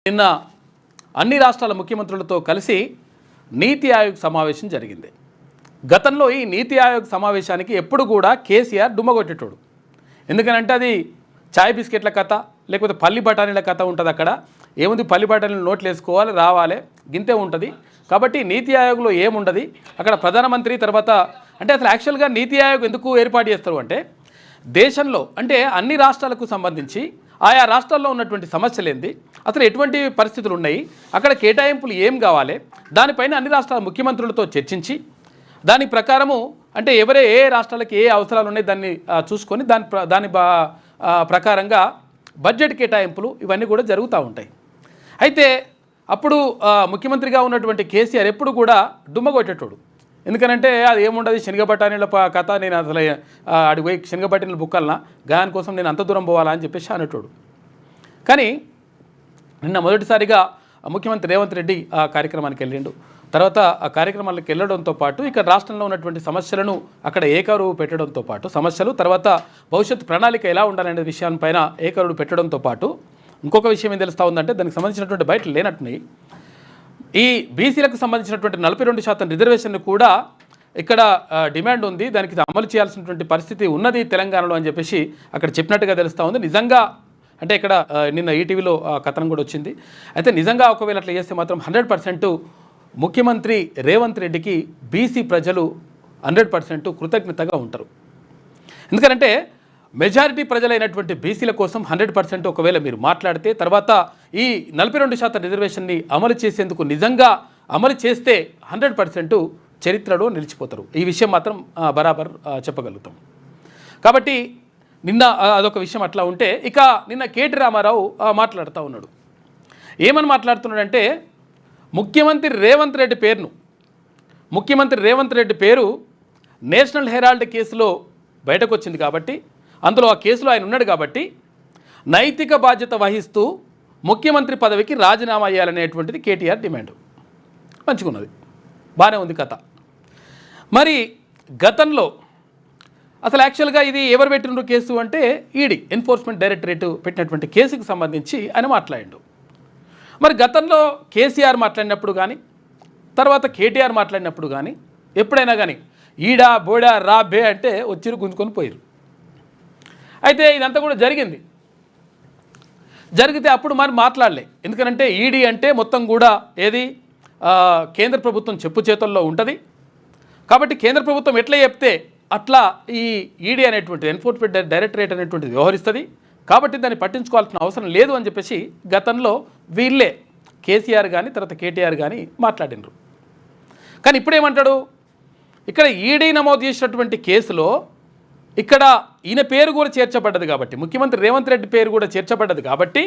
నిన్న అన్ని రాష్ట్రాల ముఖ్యమంత్రులతో కలిసి నీతి ఆయోగ్ సమావేశం జరిగింది. గతంలో ఈ నీతి ఆయోగ్ సమావేశానికి ఎప్పుడు కూడా కేసీఆర్ డుమ్మగొట్టేటోడు. ఎందుకనంటే అది చాయ్ బిస్కెట్ల కథ, లేకపోతే పల్లి బఠానీల కథ ఉంటుంది. అక్కడ ఏముంది, పల్లి బఠానీలు నోట్లు వేసుకోవాలి, రావాలి, గింతే ఉంటుంది. కాబట్టి నీతి ఆయోగ్లో ఏముండదు. అక్కడ ప్రధానమంత్రి తర్వాత అంటే అసలు యాక్చువల్గా నీతి ఆయోగ్ ఎందుకు ఏర్పాటు చేస్తారు అంటే దేశంలో అంటే అన్ని రాష్ట్రాలకు సంబంధించి ఆయా రాష్ట్రాల్లో ఉన్నటువంటి సమస్యలు ఏంది, అసలు ఎటువంటి పరిస్థితులు ఉన్నాయి, అక్కడ కేటాయింపులు ఏం కావాలి, దానిపైన అన్ని రాష్ట్రాల ముఖ్యమంత్రులతో చర్చించి దాని ప్రకారము అంటే ఏ రాష్ట్రాలకు ఏ అవసరాలు ఉన్నాయి దాన్ని చూసుకొని దాని ప్రకారంగా బడ్జెట్ కేటాయింపులు ఇవన్నీ కూడా జరుగుతూ ఉంటాయి. అయితే అప్పుడు ముఖ్యమంత్రిగా ఉన్నటువంటి కేసీఆర్ ఎప్పుడు కూడా డుమ్మగొట్టేటోడు. ఎందుకనంటే అది ఏముండదు, శనగ బఠానీల కథ, నేను అసలు అడిగి పోయి శనగ బఠానీలు బుక్కలనా, గాని కోసం నేను అంత దూరం పోవాలా అని చెప్పేసి అనేటోడు. కానీ నిన్న మొదటిసారిగా ముఖ్యమంత్రి రేవంత్ రెడ్డి ఆ కార్యక్రమానికి వెళ్ళిండు. తర్వాత ఆ కార్యక్రమాలకు వెళ్ళడంతో పాటు ఇక్కడ రాష్ట్రంలో ఉన్నటువంటి సమస్యలను అక్కడ ఏకరువు పెట్టడంతో పాటు సమస్యలు, తర్వాత భవిష్యత్ ప్రణాళిక ఎలా ఉండాలనే విషయాలపైన ఏకరువు పెట్టడంతో పాటు ఇంకొక విషయం ఏం తెలుస్తూ ఉందంటే దానికి సంబంధించినటువంటి బయట లేనట్టున్నాయి. ఈ బీసీలకు సంబంధించినటువంటి 42% రిజర్వేషన్ను కూడా ఇక్కడ డిమాండ్ ఉంది, దానికి అమలు చేయాల్సినటువంటి పరిస్థితి ఉన్నది తెలంగాణలో అని చెప్పేసి అక్కడ చెప్పినట్టుగా తెలుస్తూ ఉంది. నిజంగా అంటే ఇక్కడ నిన్న ఈటీవీలో కథనం కూడా వచ్చింది. అయితే నిజంగా ఒకవేళ అట్లా చేస్తే మాత్రం 100% ముఖ్యమంత్రి రేవంత్ రెడ్డికి బీసీ ప్రజలు 100% కృతజ్ఞతగా ఉంటారు. ఎందుకంటే మెజారిటీ ప్రజలైనటువంటి బీసీల కోసం 100% ఒకవేళ మీరు మాట్లాడితే తర్వాత ఈ 42% రిజర్వేషన్ని అమలు చేసేందుకు నిజంగా అమలు చేస్తే 100% చరిత్రలో నిలిచిపోతారు. ఈ విషయం మాత్రం బరాబర్ చెప్పగలుగుతాం. కాబట్టి నిన్న అదొక విషయం అట్లా ఉంటే, ఇక నిన్న కేటీ రామారావు మాట్లాడుతూ ఉన్నాడు. ఏమని మాట్లాడుతున్నాడంటే ముఖ్యమంత్రి రేవంత్ రెడ్డి పేరు నేషనల్ హెరాల్డ్ కేసులో బయటకు వచ్చింది కాబట్టి, అందులో ఆ కేసులో ఆయన ఉన్నాడు కాబట్టి నైతిక బాధ్యత వహిస్తూ ముఖ్యమంత్రి పదవికి రాజీనామా చేయాలనేటువంటిది కేటీఆర్ డిమాండ్. మంచిగున్నది, బాగానే ఉంది కథ. మరి గతంలో అసలు యాక్చువల్గా ఇది ఎవరు పెట్టిన కేసు అంటే ఈడీ ఎన్ఫోర్స్మెంట్ డైరెక్టరేట్ పెట్టినటువంటి కేసుకు సంబంధించి ఆయన మాట్లాడిండు. మరి గతంలో కేసీఆర్ మాట్లాడినప్పుడు కానీ తర్వాత కేటీఆర్ మాట్లాడినప్పుడు కానీ ఎప్పుడైనా కానీ ఈడా బోడా రా బే అంటే వచ్చిరు గుంజుకొని పోయారు. అయితే ఇదంతా కూడా జరిగితే అప్పుడు మరి మాట్లాడలే. ఎందుకంటే ఈడీ అంటే మొత్తం కూడా ఏది కేంద్ర ప్రభుత్వం చెప్పు చేతుల్లో ఉంటుంది కాబట్టి కేంద్ర ప్రభుత్వం ఎట్లా చెప్తే అట్లా ఈ ఈడీ అనేటువంటి ఎన్ఫోర్స్మెంట్ డైరెక్టరేట్ అనేటువంటిది వ్యవహరిస్తుంది కాబట్టి దాన్ని పట్టించుకోవాల్సిన అవసరం లేదు అని చెప్పేసి గతంలో వీళ్ళే కేసీఆర్ కానీ తర్వాత కేటీఆర్ కానీ మాట్లాడినరు. కానీ ఇప్పుడేమంటాడు, ఇక్కడ ఈడీ నమోదు చేసినటువంటి కేసులో ఇక్కడ ఈయన పేరు కూడా చేర్చబడ్డది కాబట్టి, ముఖ్యమంత్రి రేవంత్ రెడ్డి పేరు కూడా చేర్చబడ్డది కాబట్టి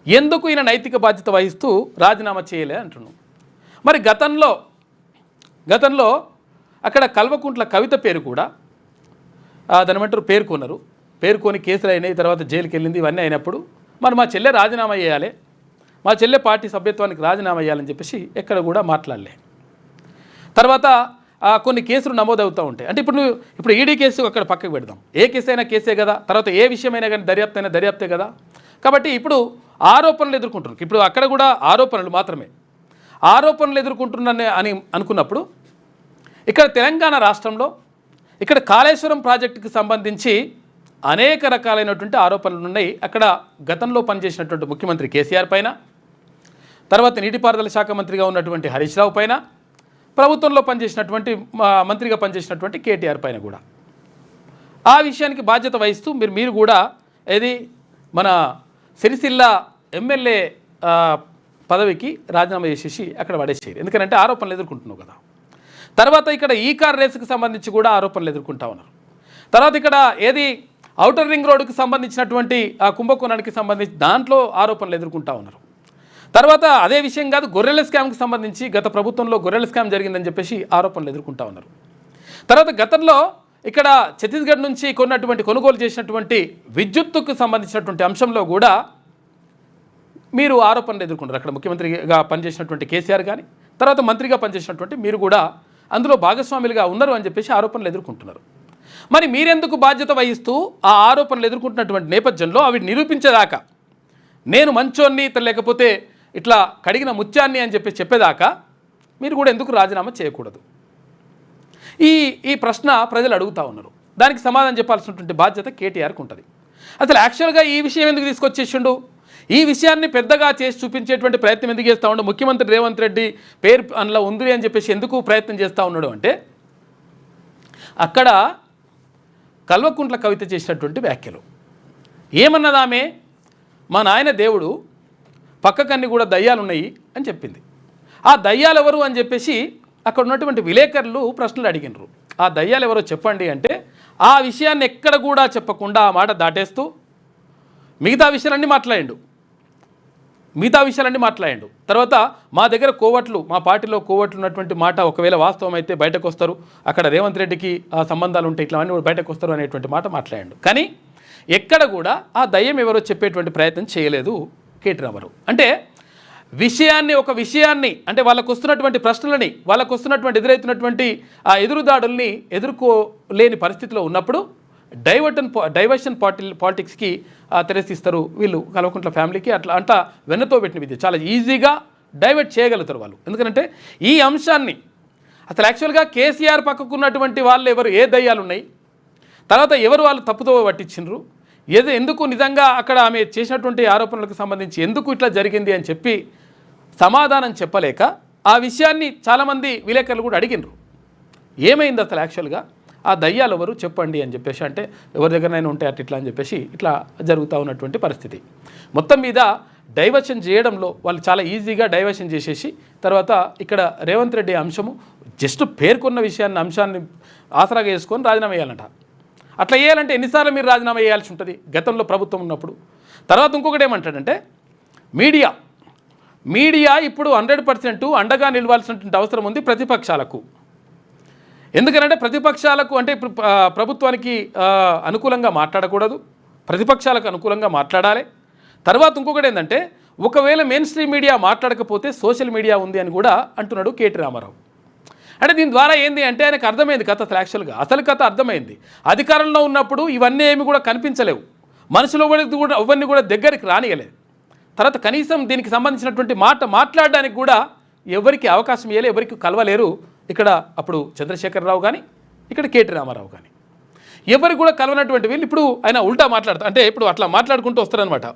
ఎందుకు ఈయన నైతిక బాధ్యత వహిస్తూ రాజీనామా చేయలే అంటున్నాం. మరి గతంలో అక్కడ కల్వకుంట్ల కవిత పేరు కూడా దానిమంటారు పేర్కొని కేసులు అయినాయి, తర్వాత జైలుకి వెళ్ళింది, ఇవన్నీ అయినప్పుడు మరి మా చెల్లె రాజీనామా చేయాలి, మా చెల్లె పార్టీ సభ్యత్వానికి రాజీనామా చేయాలని చెప్పేసి ఎక్కడ కూడా మాట్లాడలే. తర్వాత కొన్ని కేసులు నమోదవుతూ ఉంటాయి. అంటే ఇప్పుడు ఈడీ కేసు అక్కడ పక్కకు పెడదాం, ఏ కేసు అయినా కేసే కదా, తర్వాత ఏ విషయమైనా కానీ దర్యాప్తే కదా. కాబట్టి ఇప్పుడు ఆరోపణలు ఎదుర్కొంటున్నారు. ఇప్పుడు అక్కడ కూడా ఆరోపణలు ఎదుర్కొంటున్నానే అని అనుకున్నప్పుడు ఇక్కడ తెలంగాణ రాష్ట్రంలో ఇక్కడ కాళేశ్వరం ప్రాజెక్టుకి సంబంధించి అనేక రకాలైనటువంటి ఆరోపణలు ఉన్నాయి. అక్కడ గతంలో పనిచేసినటువంటి ముఖ్యమంత్రి కేసీఆర్ పైన, తర్వాత నీటిపారుదల శాఖ మంత్రిగా ఉన్నటువంటి హరీష్ రావు పైన, ప్రభుత్వంలో పనిచేసినటువంటి మంత్రిగా పనిచేసినటువంటి కేటీఆర్ పైన కూడా ఆ విషయానికి బాధ్యత వహిస్తూ మీరు కూడా ఏది మన సిరిసిల్ల ఎమ్మెల్యే పదవికి రాజీనామా చేసేసి అక్కడ పడేసేది. ఎందుకంటే ఆరోపణలు ఎదుర్కొంటున్నావు కదా. తర్వాత ఇక్కడ ఈ కార్ రేసుకు సంబంధించి కూడా ఆరోపణలు ఎదుర్కొంటా ఉన్నారు. తర్వాత ఇక్కడ ఏది ఔటర్ రింగ్ రోడ్డుకి సంబంధించినటువంటి ఆ కుంభకోణానికి సంబంధించి దాంట్లో ఆరోపణలు ఎదుర్కొంటా ఉన్నారు. తర్వాత అదే విషయం కాదు, గొర్రెల స్కామ్కి సంబంధించి గత ప్రభుత్వంలో గొర్రెల స్కామ్ జరిగిందని చెప్పేసి ఆరోపణలు ఎదుర్కొంటా ఉన్నారు. తర్వాత గతంలో ఇక్కడ ఛత్తీస్గఢ్ నుంచి కొనుగోలు చేసినటువంటి విద్యుత్తుకు సంబంధించినటువంటి అంశంలో కూడా మీరు ఆరోపణలు ఎదుర్కొంటారు. అక్కడ ముఖ్యమంత్రిగా పనిచేసినటువంటి కేసీఆర్ కానీ తర్వాత మంత్రిగా పనిచేసినటువంటి మీరు కూడా అందులో భాగస్వాములుగా ఉన్నారు అని చెప్పేసి ఆరోపణలు ఎదుర్కొంటున్నారు. మరి మీరెందుకు బాధ్యత వహిస్తూ ఆ ఆరోపణలు ఎదుర్కొంటున్నటువంటి నేపథ్యంలో అవి నిరూపించేదాకా నేను మంచోన్ని లేకపోతే ఇట్లా కడిగిన ముత్యాన్ని అని చెప్పేదాకా మీరు కూడా ఎందుకు రాజీనామా చేయకూడదు? ఈ ప్రశ్న ప్రజలు అడుగుతూ ఉన్నారు. దానికి సమాధానం చెప్పాల్సినటువంటి బాధ్యత కేటీఆర్కి ఉంటుంది. అసలు యాక్చువల్గా ఈ విషయం ఎందుకు తీసుకొచ్చేసిండు? ఈ విషయాన్ని పెద్దగా చేసి చూపించేటువంటి ప్రయత్నం ఎందుకు చేస్తూ ఉన్నాడు? ముఖ్యమంత్రి రేవంత్ రెడ్డి పేరు అందులో ఉంది అని చెప్పేసి ఎందుకు ప్రయత్నం చేస్తూ ఉన్నాడు అంటే, అక్కడ కల్వకుంట్ల కవిత చేసినటువంటి వ్యాఖ్యలు ఏమన్నదామే, మా నాయన దేవుడు పక్కకన్నీ కూడా దయ్యాలున్నాయి అని చెప్పింది. ఆ దయ్యాలు ఎవరు అని చెప్పేసి అక్కడ ఉన్నటువంటి విలేకరులు ప్రశ్నలు అడిగినారు. ఆ దయ్యాలు ఎవరో చెప్పండి అంటే ఆ విషయాన్ని ఎక్కడ కూడా చెప్పకుండా ఆ మాట దాటేస్తూ మిగతా విషయాలన్నీ మాట్లాడిండు. తర్వాత మా దగ్గర కోవట్లు, మా పార్టీలో కోవట్లు ఉన్నటువంటి మాట ఒకవేళ వాస్తవం అయితే బయటకు వస్తారు, అక్కడ రేవంత్ రెడ్డికి ఆ సంబంధాలు ఉంటే ఇట్లా అన్నీ బయటకు వస్తారు అనేటువంటి మాట మాట్లాడిండు. కానీ ఎక్కడ కూడా ఆ దయ్యం ఎవరో చెప్పేటువంటి ప్రయత్నం చేయలేదు కేటీ రామారావు. అంటే ఒక విషయాన్ని అంటే వాళ్ళకు వస్తున్నటువంటి ప్రశ్నలని, వాళ్ళకు వస్తున్నటువంటి ఎదురవుతున్నటువంటి ఆ ఎదురుదాడుల్ని ఎదుర్కోలేని పరిస్థితిలో ఉన్నప్పుడు డైవర్షన్ పాలిటిక్స్కి తెరసిస్తారు వీళ్ళు. కల్వకుంట్ల ఫ్యామిలీకి అట్లా వెన్నతో పెట్టిన విద్య చాలా ఈజీగా డైవర్ట్ చేయగలుగుతారు వాళ్ళు. ఎందుకంటే ఈ అంశాన్ని అసలు యాక్చువల్గా కేసీఆర్ పక్కకు ఉన్నటువంటి వాళ్ళు ఎవరు, ఏ దయ్యాలు ఉన్నాయి, తర్వాత ఎవరు వాళ్ళు తప్పుతో పట్టించిండ్రు, ఎందుకు నిజంగా అక్కడ ఆమె చేసినటువంటి ఆరోపణలకు సంబంధించి ఎందుకు ఇట్లా జరిగింది అని చెప్పి సమాధానం చెప్పలేక ఆ విషయాన్ని చాలామంది విలేకరులు కూడా అడిగినరు. ఏమైంది అసలు యాక్చువల్గా, ఆ దయ్యాలు ఎవరు చెప్పండి అని చెప్పేసి అంటే ఎవరి దగ్గరనైనా ఉంటే ఇట్లా అని చెప్పేసి ఇట్లా జరుగుతూ ఉన్నటువంటి పరిస్థితి. మొత్తం మీద డైవర్షన్ చేయడంలో వాళ్ళు చాలా ఈజీగా డైవర్షన్ చేసేసి తర్వాత ఇక్కడ రేవంత్ రెడ్డి అంశము జస్ట్ పేర్కొన్న అంశాన్ని ఆసరాగా చేసుకొని రాజీనామా చేయాలంట. అట్లా చేయాలంటే ఎన్నిసార్లు మీరు రాజీనామా చేయాల్సి ఉంటుంది గతంలో ప్రభుత్వం ఉన్నప్పుడు. తర్వాత ఇంకొకటి ఏమంటాడంటే మీడియా ఇప్పుడు 100% అండగా నిలవాల్సినటువంటి అవసరం ఉంది ప్రతిపక్షాలకు. ఎందుకంటే ప్రతిపక్షాలకు అంటే ఇప్పుడు ప్రభుత్వానికి అనుకూలంగా మాట్లాడకూడదు, ప్రతిపక్షాలకు అనుకూలంగా మాట్లాడాలి. తర్వాత ఇంకొకటి ఏంటంటే ఒకవేళ మెయిన్ స్ట్రీమ్ మీడియా మాట్లాడకపోతే సోషల్ మీడియా ఉంది అని కూడా అంటున్నాడు కేటీ రామారావు. అంటే దీని ద్వారా ఏంది అంటే ఆయనకు అర్థమైంది కథ. అసలు కథ అర్థమైంది. అధికారంలో ఉన్నప్పుడు ఇవన్నీ ఏమి కూడా కనిపించలేవు, మనుషులు కూడా అవన్నీ కూడా దగ్గరికి రానియలేదు. తర్వాత కనీసం దీనికి సంబంధించినటువంటి మాట్లాడడానికి కూడా ఎవరికి అవకాశం ఇవ్వలే, ఎవరికి కలవలేరు. ఇక్కడ అప్పుడు చంద్రశేఖరరావు కానీ ఇక్కడ కేటీ రామారావు కానీ ఎవరికి కూడా కలవనటువంటి వీళ్ళు ఇప్పుడు ఆయన ఉల్టా మాట్లాడతారు. అంటే ఇప్పుడు అట్లా మాట్లాడుకుంటూ వస్తారనమాట.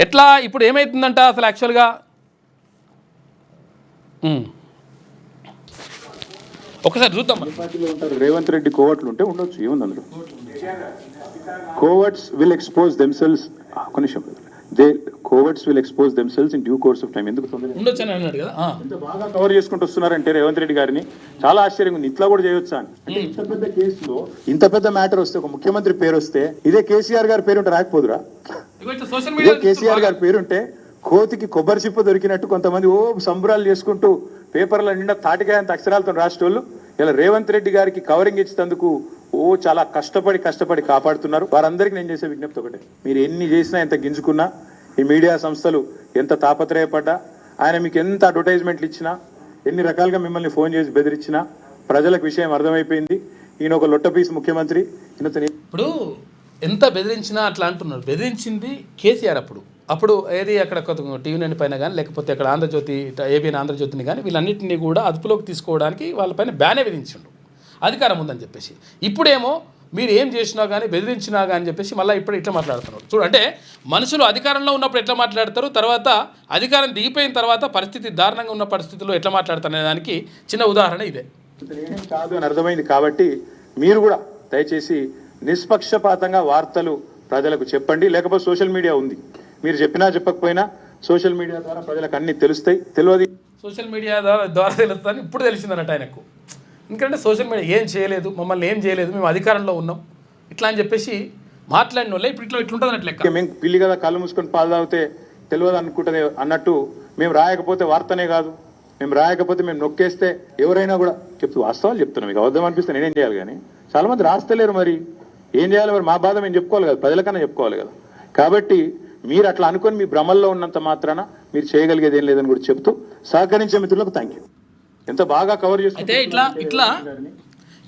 ఎట్లా ఇప్పుడు ఏమవుతుందంట అసలు యాక్చువల్గా ఒకసారి చూద్దాం. రేవంత్ రెడ్డి కోవట్లు ఉంటే ఉండొచ్చు, ఏముంది అందులో. Coverts will expose themselves coverts will expose themselves in due course of time. ఎందుకు ఉండొచ్చు అని అన్నాడు కదా. ఎంత బాగా కవర్ చేసుకుంటూ వస్తున్నారంటే రేవంత్ రెడ్డి గారిని చాలా ఆశ్చర్యంగా ఉంది. ఇట్లా కూడా చేయొచ్చా అని. అంటే ఇంత పెద్ద కేసులో ఇంత పెద్ద మ్యాటర్ వస్తే ఒక ముఖ్యమంత్రి పేరు వస్తే ఇదే కేసీఆర్ గారి పేరు ఉంటే రాకపోదురా? ఇదే కేసీఆర్ గారి పేరుంటే కోతికి కొబ్బరి చిప్ప దొరికినట్టు కొంతమంది సంబరాలు చేసుకుంటూ పేపర్ల నిండా తాటికాయంత అక్షరాలతో రాసేటోళ్ళు ఇలా రేవంత్ రెడ్డి గారికి కవరింగ్ ఇచ్చేందుకు చాలా కష్టపడి కాపాడుతున్నారు. వారందరికీ నేను చేసే విజ్ఞప్తి ఒకటే, మీరు ఎన్ని చేసినా, ఎంత గింజుకున్నా, ఈ మీడియా సంస్థలు ఎంత తాపత్రయపడ్డా, ఆయన మీకు ఎంత అడ్వర్టైజ్మెంట్లు ఇచ్చినా, ఎన్ని రకాలుగా మిమ్మల్ని ఫోన్ చేసి బెదిరించినా ప్రజలకు విషయం అర్థమైపోయింది. ఈయన ఒక లొట్టపీస్ ముఖ్యమంత్రి. ఇప్పుడు ఎంత బెదిరించినా అట్లా అంటున్నారు. బెదిరించింది కేసీఆర్ అప్పుడు ఏది అక్కడ టీవీ9 పైన కానీ లేకపోతే అక్కడ ఆంధ్రజ్యోతి, ఏబిఎన్ ఆంధ్రజ్యోతిని కానీ వీళ్ళన్నింటినీ కూడా అదుపులోకి తీసుకోవడానికి వాళ్ళపైన బ్యానే విధించిండు అధికారం ఉందని చెప్పేసి. ఇప్పుడేమో మీరు ఏం చేసినా కానీ బెదిరించినా కానీ చెప్పేసి మళ్ళీ ఇప్పుడు ఇట్లా మాట్లాడుతున్నారు. చూడంటే మనుషులు అధికారంలో ఉన్నప్పుడు ఎట్లా మాట్లాడతారు, తర్వాత అధికారం దిగిపోయిన తర్వాత పరిస్థితి దారుణంగా ఉన్న పరిస్థితుల్లో ఎట్లా మాట్లాడతారు అనే దానికి చిన్న ఉదాహరణ ఇదే. కాదు అని అర్థమైంది. కాబట్టి మీరు కూడా దయచేసి నిష్పక్షపాతంగా వార్తలు ప్రజలకు చెప్పండి. లేకపోతే సోషల్ మీడియా ఉంది, మీరు చెప్పినా చెప్పకపోయినా సోషల్ మీడియా ద్వారా ప్రజలకు అన్ని తెలుస్తాయి. తెలియదు సోషల్ మీడియా ద్వారా తెలుస్తుందని ఇప్పుడు తెలిసిందన్నట్టు ఆయనకు. ఎందుకంటే సోషల్ మీడియా ఏం చేయలేదు, మమ్మల్ని ఏం చేయలేదు, మేము అధికారంలో ఉన్నాం ఇట్లా అని చెప్పేసి మాట్లాడిన వాళ్ళే ఇప్పుడు ఇట్లుంటుంది అన్నట్లు. మేము పిల్లి కదా కళ్ళు మూసుకొని పాలు తాగితే తెలియదు అనుకుంటుంది అన్నట్టు మేము రాయకపోతే వార్తనే కాదు, మేము రాయకపోతే మేము నొక్కేస్తే ఎవరైనా కూడా వాస్తవాలు చెప్తున్నాం. మీకు అబద్ధం అనిపిస్తే నేనేం చేయాలి? కానీ చాలా మంది రాస్తలేరు. మరి ఏం చేయాలి? మరి మా బాధ మేము చెప్పుకోవాలి కదా, ప్రజలకన్నా చెప్పుకోవాలి కదా. కాబట్టి మీరు అట్లా అనుకొని మీ భ్రమల్లో ఉన్నంత మాత్రాన మీరు చేయగలిగేది ఏం లేదని కూడా చెప్తూ సహకరించే మిత్రులకు థ్యాంక్ యూ. ఎంత బాగా కవర్ చేస్తే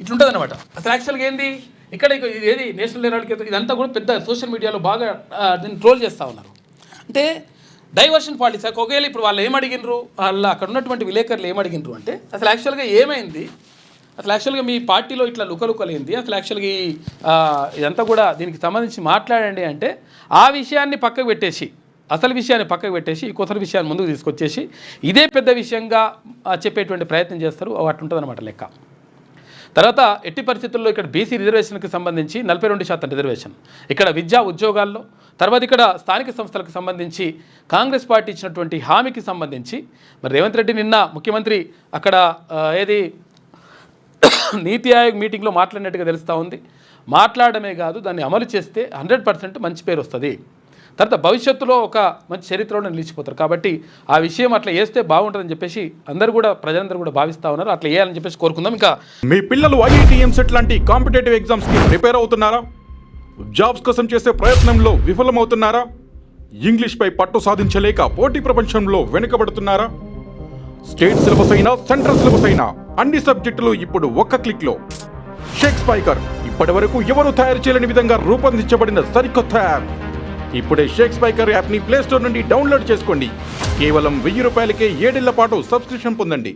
ఇట్లుంటుంది అనమాట. అసలు యాక్చువల్గా ఏంది ఇక్కడ ఇది ఏది నేషనల్ హెరాల్డ్కి ఇదంతా కూడా పెద్ద సోషల్ మీడియాలో బాగా దీన్ని ట్రోల్ చేస్తూ ఉన్నారు. అంటే డైవర్షన్ పాలిటిక్స్. ఒకవేళ ఇప్పుడు వాళ్ళు ఏమడిగినరు, వాళ్ళు అక్కడ ఉన్నటువంటి విలేకరులు ఏమడిగినరు అంటే అసలు యాక్చువల్గా ఏమైంది, అసలు యాక్చువల్గా మీ పార్టీలో ఇట్లా లుకలుకలేంది, అసలు యాక్చువల్గా ఇదంతా కూడా దీనికి సంబంధించి మాట్లాడండి అంటే ఆ విషయాన్ని పక్కకు పెట్టేసి, అసలు విషయాన్ని పక్కకు పెట్టేసి ఈ కొత్త విషయాన్ని ముందుకు తీసుకొచ్చేసి ఇదే పెద్ద విషయంగా చెప్పేటువంటి ప్రయత్నం చేస్తారు. అట్లుంటుందన్నమాట లెక్క. తర్వాత ఎట్టి పరిస్థితుల్లో ఇక్కడ బీసీ రిజర్వేషన్కి సంబంధించి 42% రిజర్వేషన్, ఇక్కడ విద్యా ఉద్యోగాల్లో, తర్వాత ఇక్కడ స్థానిక సంస్థలకు సంబంధించి కాంగ్రెస్ పార్టీ ఇచ్చినటువంటి హామీకి సంబంధించి మరి రేవంత్ రెడ్డి నిన్న ముఖ్యమంత్రి అక్కడ ఏది నీతి ఆయోగ్ మీటింగ్లో మాట్లాడినట్టుగా తెలుస్తూ ఉంది. మాట్లాడమే కాదు, దాన్ని అమలు చేస్తే 100% మంచి పేరు వస్తుంది, తర్వాత భవిష్యత్తులో ఒక మంచి చరిత్రలో నిలిచిపోతారు. కాబట్టి ఆ విషయం అట్లా చేస్తే బాగుంటుందని చెప్పేసి అందరూ కూడా ప్రజలందరూ కూడా భావిస్తూ ఉన్నారు. అట్లా చేయాలని చెప్పేసి కోరుకుందాం. ఇంకా మీ పిల్లలు ఐఐటి ఎంసెట్ లాంటి కాంపిటేటివ్ ఎగ్జామ్స్కి ప్రిపేర్ అవుతున్నారా? జాబ్స్ కోసం చేసే ప్రయత్నంలో విఫలమవుతున్నారా? ఇంగ్లీష్పై పట్టు సాధించలేక పోటీ ప్రపంచంలో వెనుకబడుతున్నారా? స్టేట్ సిలబస్ అయినా సెంట్రల్ సిలబస్ అయినా అన్ని సబ్జెక్టులు ఇప్పుడు ఒక్క క్లిక్లో. షేక్ స్పైకర్ ఇప్పటి వరకు ఎవరు తయారు చేయలేని విధంగా రూపొందించబడిన సరికొత్త యాప్. ఇప్పుడే షేక్ స్పైకర్ యాప్ని ప్లేస్టోర్ నుండి డౌన్లోడ్ చేసుకోండి. కేవలం 1000 రూపాయలకే 7 ఏళ్ల పాటు సబ్స్క్రిప్షన్ పొందండి.